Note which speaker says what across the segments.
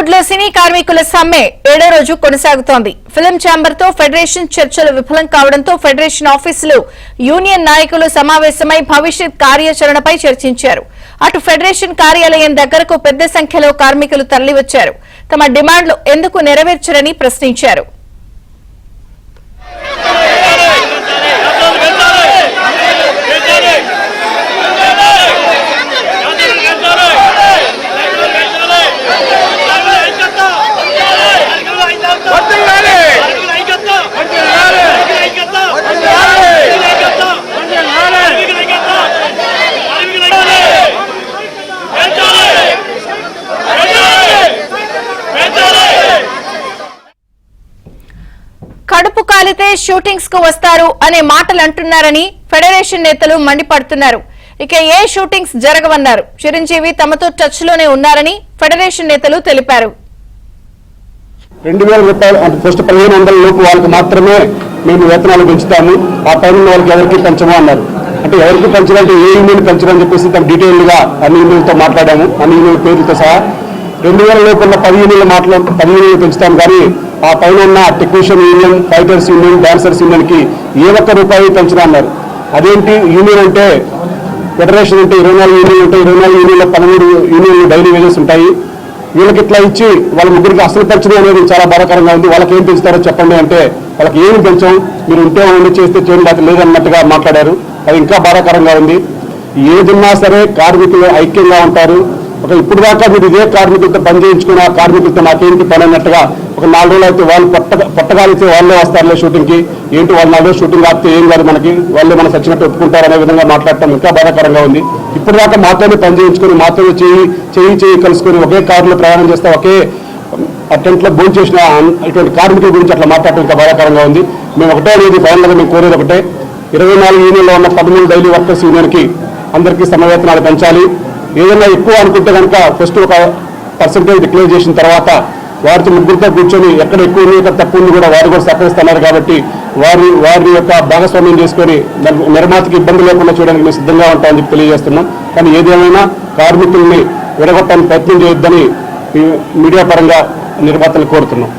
Speaker 1: టాలీవుడ్ లో సినీ కార్మికుల సమ్మె 7వ రోజు కొనసాగుతోంది. ఫిల్మ్ ఛాంబర్ తో ఫెడరేషన్ చర్చలు విఫలం కావడంతో ఫెడరేషన్ ఆఫీసులో యూనియన్ నాయకులు సమావేశమై భవిష్యత్ కార్యాచరణపై చర్చించారు. అటు ఫెడరేషన్ కార్యాలయం దగ్గరకు పెద్ద సంఖ్యలో కార్మికులు తరలివచ్చారు. తమ డిమాండ్లు ఎందుకు నెరవేర్చరని ప్రశ్నించారు. కడుపు కాలితే షూటింగ్స్ కు వస్తారు అనే మాటలు అంటున్నారని ఫెడరేషన్ నేతలు మండిపడుతున్నారు. ఇక ఏ షూటింగ్స్ జరగవన్నారు. చిరంజీవి తమతో టచ్ లోనే ఉన్నారని ఫెడరేషన్ నేతలు తెలిపారు.
Speaker 2: 2000 రూపాయలు అంటే ఫస్ట్ 1500 లోపు వాళ్ళకి మాత్రమే మేము వేతనాలు పెంచుతాము, ఆ పైన వాళ్ళకి ఎవరికి పెంచము అన్నారు. అంటే ఎవరికి పెంచాలంటే ఏ యూనియన్ పెంచడం చెప్పేసి డీటెయిల్ గా అన్ని యూనియన్లతో మాట్లాడాము, అన్ని యూనియన్ పేర్లతో సహా. 2000 లోపల 10 యూనియన్లు పెంచుతాం, కానీ ఆ పైన ఉన్న technician union, fighters union, dancers union కి ఏ ఒక్క రూపాయి పెంచడం అన్నారు. అదేంటి యూనియన్ అంటే ఫెడరేషన్ అంటే 24 యూనియన్లు ఉంటాయి, 24 యూనియన్లో 13 యూనియన్లు డైలీ వేజెస్ ఉంటాయి. వీళ్ళకి ఇట్లా ఇచ్చి వాళ్ళ ముగ్గురికి అసలు పెంచడం అనేది చాలా బాధాకరంగా ఉంది. వాళ్ళకి ఏం పెంచుతారో చెప్పండి అంటే వాళ్ళకి ఏమి పెంచాం, మీరు ఉంటే ఉండి చేస్తే చేయండి లేదన్నట్టుగా మాట్లాడారు. అది ఇంకా బాధాకరంగా ఉంది. ఏదున్నా సరే కార్మికులు ఐక్యంగా ఉంటారు. ఇప్పుడు దాకా మీరు ఇదే కార్మికులతో పని చేయించుకుని ఆ కార్మికులతో నాకేంటి పని అన్నట్టుగా ఒక 4 రోజులు అయితే వాళ్ళు పొట్టగాలితే వాళ్ళే వస్తారులే షూటింగ్కి, ఏంటి వాళ్ళు 4 రోజులు షూటింగ్ ఆపితే ఏం కాదు మనకి, వాళ్ళే మనం సచ్చినట్టు ఒప్పుకుంటారు అనే విధంగా మాట్లాడటం ఇంకా బాధాకరంగా ఉంది. ఇప్పుడు దాకా మాతోనే పని చేయించుకొని మాతోనే చేయి కలుసుకొని ఒకే కారులో ప్రయాణం చేస్తే ఒకే టెంట్లో భోజనం చేసిన ఇటువంటి కార్మికుల గురించి అట్లా మాట్లాడటం ఇంకా బాధాకరంగా ఉంది. మేము ఒకటే అనేది ఫైనల్గా మేము కోరేది ఒకటే, 24 యూనియన్లో ఉన్న 13 డైలీ వర్కర్స్ యూనియన్కి అందరికీ సమవేతనాలు పెంచాలి. ఏదైనా ఎక్కువ అనుకుంటే కనుక ఫస్ట్ ఒక పర్సంటేజ్ డిక్లేర్ చేసిన తర్వాత వారితో ముగ్గురితో కూర్చొని ఎక్కడ ఎక్కువ ఉంది ఎక్కడ తక్కువ ఉంది కూడా వారు కూడా సహకరిస్తున్నారు. కాబట్టి వారి యొక్క భాగస్వామ్యం చేసుకొని నిర్మాతకి ఇబ్బంది లేకుండా చూడడానికి మేము సిద్ధంగా ఉంటామని చెప్పి తెలియజేస్తున్నాం. కానీ ఏదేమైనా కార్మికుల్ని విడగొట్టడానికి ప్రయత్నం చేయొద్దని మీడియా పరంగా నిర్మాతలు కోరుతున్నాం.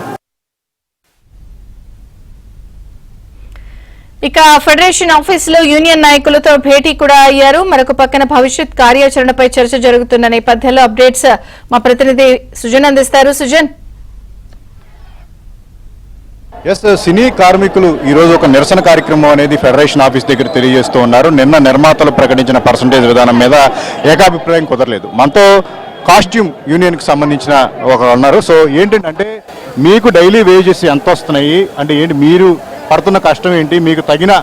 Speaker 1: ఇక ఫెడరేషన్ ఆఫీస్ లో యూనియన్ నాయకులతో భేటీ కూడా అయ్యారు. మరొక పక్కన భవిష్యత్ కార్యాచరణపై చర్చ జరుగుతున్న నేపథ్యంలో అప్డేట్స్ మా ప్రతినిధి సుజన్ అందిస్తారు. సుజన్,
Speaker 3: సినీ కార్మికులు ఈ రోజు ఒక నిరసన కార్యక్రమం అనేది ఫెడరేషన్ ఆఫీస్ దగ్గర తెలియజేస్తూ ఉన్నారు. నిన్న నిర్మాతలు ప్రకటించిన పర్సంటేజ్ విధానం మీద ఏకాభిప్రాయం కుదరలేదు. మనతో కాస్ట్యూమ్ యూనియన్కి సంబంధించిన ఒకరు ఉన్నారు. సో ఏంటంటే మీకు డైలీ వేజెస్ ఎంత వస్తున్నాయి అంటే ఏంటి, మీరు పడుతున్న కష్టం ఏంటి, మీకు తగిన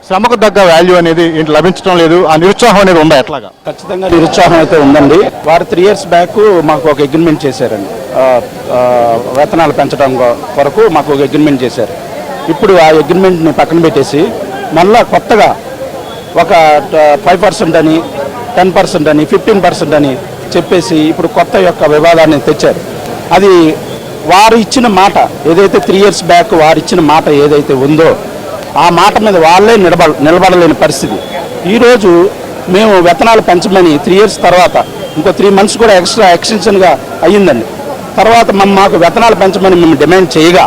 Speaker 3: శ్రమకు తగ్గ వాల్యూ అనేది ఏంటి లభించడం లేదు, ఆ నిరుత్సాహం అనేది ఉందా? ఎట్లాగా?
Speaker 4: ఖచ్చితంగా నిరుత్సాహం అయితే ఉందండి. వారు 3 years బ్యాక్ మాకు ఒక అగ్రిమెంట్ చేశారండి, వేతనాలు పెంచడం కొరకు మాకు ఒక అగ్రిమెంట్ చేశారు. ఇప్పుడు ఆ అగ్రిమెంట్ని పక్కన పెట్టేసి మళ్ళా కొత్తగా ఒక 5% అని 10% అని 15% అని చెప్పేసి ఇప్పుడు కొత్త యొక్క వివాదాన్ని తెచ్చారు. అది వారు ఇచ్చిన మాట ఏదైతే 3 years బ్యాక్ వారు ఇచ్చిన మాట ఏదైతే ఉందో ఆ మాట మీద వాళ్ళే నిలబడలేని పరిస్థితి. ఈరోజు మేము వేతనాలు పెంచమని 3 years తర్వాత ఇంకో 3 months కూడా ఎక్స్టెన్షన్గా అయ్యిందండి. తర్వాత మాకు వేతనాలు పెంచమని మేము డిమాండ్ చేయగా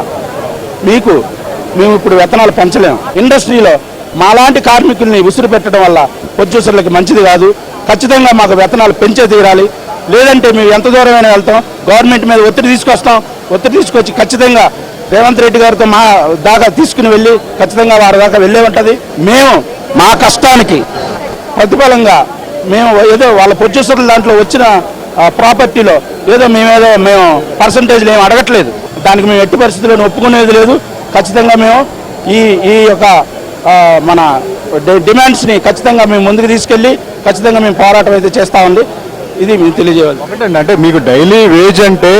Speaker 4: మేము ఇప్పుడు వేతనాలు పెంచలేము. ఇండస్ట్రీలో మాలాంటి కార్మికుల్ని విసురు పెట్టడం వల్ల ప్రొడ్యూసర్లకి మంచిది కాదు. ఖచ్చితంగా మాకు వేతనాలు పెంచే తీరాలి, లేదంటే మేము ఎంత దూరమైనా వెళ్తాం, గవర్నమెంట్ మీద ఒత్తిడి తీసుకొచ్చి ఖచ్చితంగా రేవంత్ రెడ్డి గారితో మా దాకా తీసుకుని వెళ్ళి ఖచ్చితంగా వారి దాకా వెళ్ళే ఉంటుంది. మేము మా కష్టానికి ప్రతిఫలంగా మేము ఏదో వాళ్ళ ప్రొడ్యూసర్ల దాంట్లో వచ్చిన ప్రాపర్టీలో మేము పర్సంటేజ్లు ఏమి అడగట్లేదు. దానికి మేము ఎట్టి పరిస్థితుల్లో ఒప్పుకునేది లేదు. ఖచ్చితంగా మేము ఈ యొక్క మన డిమాండ్స్ని ఖచ్చితంగా మేము ముందుకు తీసుకెళ్ళి ఖచ్చితంగా మేము పోరాటం అయితే చేస్తామండి. ఇది మేము తెలియజేయాలి.
Speaker 3: అంటే మీకు డైలీ వేజ్ అంటే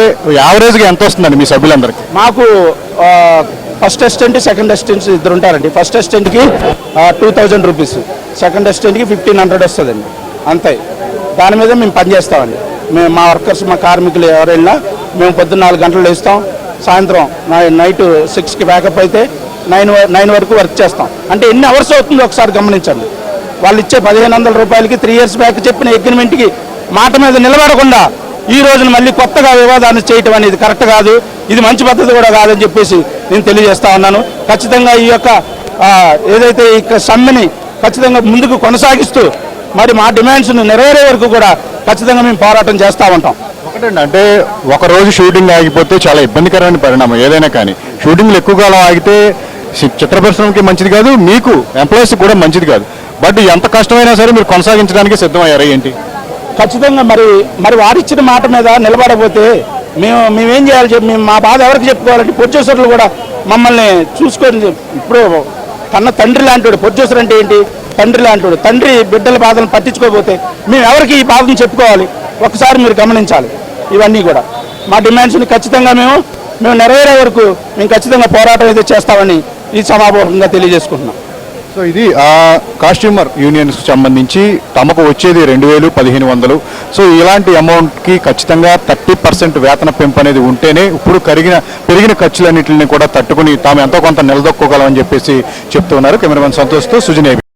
Speaker 3: యావరేజ్గా ఎంత వస్తుందండి మీ సభ్యులందరికీ?
Speaker 4: మాకు ఫస్ట్ అసిస్టెంట్, సెకండ్ అసిస్టెంట్స్ 2 ఉంటారండి. ఫస్ట్ అసిస్టెంట్కి 2000 రూపీస్, సెకండ్ అసిస్టెంట్కి 1500 వస్తుందండి. అంతే, దాని మీద మేము పనిచేస్తామండి. మేము మా వర్కర్స్, మా కార్మికులు ఎవరైనా మేము పొద్దున్న 4 గంటలు వేస్తాం, సాయంత్రం నైట్ 6కి బ్యాకప్ అయితే 9 వరకు వర్క్ చేస్తాం. అంటే ఎన్ని అవర్స్ అవుతుందో ఒకసారి గమనించండి. వాళ్ళు ఇచ్చే 1500 రూపాయలకి 3 years బ్యాక్ చెప్పిన అగ్రిమెంట్కి మాట మీద నిలబడకుండా ఈ రోజున మళ్ళీ కొత్తగా వివాదాన్ని చేయటం అనేది కరెక్ట్ కాదు, ఇది మంచి పద్ధతి కూడా కాదని చెప్పేసి నేను తెలియజేస్తా ఉన్నాను. ఖచ్చితంగా ఈ యొక్క ఏదైతే ఈ సమ్మెని ఖచ్చితంగా ముందుకు కొనసాగిస్తూ మరి మా డిమాండ్స్ను నెరవేరే వరకు కూడా ఖచ్చితంగా మేము పోరాటం చేస్తూ ఉంటాం.
Speaker 3: ఒకటండి, అంటే ఒక రోజు షూటింగ్ ఆగిపోతే చాలా ఇబ్బందికరమైన పరిణామం ఏదైనా కానీ. షూటింగ్లు ఎక్కువ కాలం ఆగితే చిత్ర పరిశ్రమకి మంచిది కాదు, మీకు ఎంప్లాయీస్ కూడా మంచిది కాదు. బట్ ఎంత కష్టమైనా సరే మీరు కొనసాగించడానికి సిద్ధమయ్యారా ఏంటి?
Speaker 4: ఖచ్చితంగా మరి వారిచ్చిన మాట మీద నిలబడకపోతే మేమేం చేయాలి చెప్పి మేము మా బాధ ఎవరికి చెప్పుకోవాలంటే ప్రొడ్యూసర్లు కూడా మమ్మల్ని చూసుకొని ఇప్పుడు కన్న తండ్రి లాంటి ప్రొడ్యూసర్ అంటే ఏంటి, తండ్రి లాంటి తండ్రి బిడ్డల బాధలను పట్టించుకోకపోతే మేము ఎవరికి ఈ బాధను చెప్పుకోవాలి? ఒకసారి మీరు గమనించాలి. ఇవన్నీ కూడా మా డిమాండ్స్ని ఖచ్చితంగా మేము నెరవేరే వరకు మేము ఖచ్చితంగా పోరాటం అయితే చేస్తామని ఈ సమాపూర్వకంగా తెలియజేసుకుంటున్నాం.
Speaker 3: సో ఇది కాస్ట్యూమర్ యూనియన్స్కి సంబంధించి తమకు వచ్చేది 2,000-1,500. సో ఇలాంటి అమౌంట్కి ఖచ్చితంగా 30% వేతన పెంపు అనేది ఉంటేనే ఇప్పుడు పెరిగిన ఖర్చులన్నింటిని కూడా తట్టుకుని తాము ఎంతో కొంత నిలదొక్కోగలమని చెప్పేసి చెప్తున్నారు. కెమెరామెన్ సంతోష్తో సుజనేవి.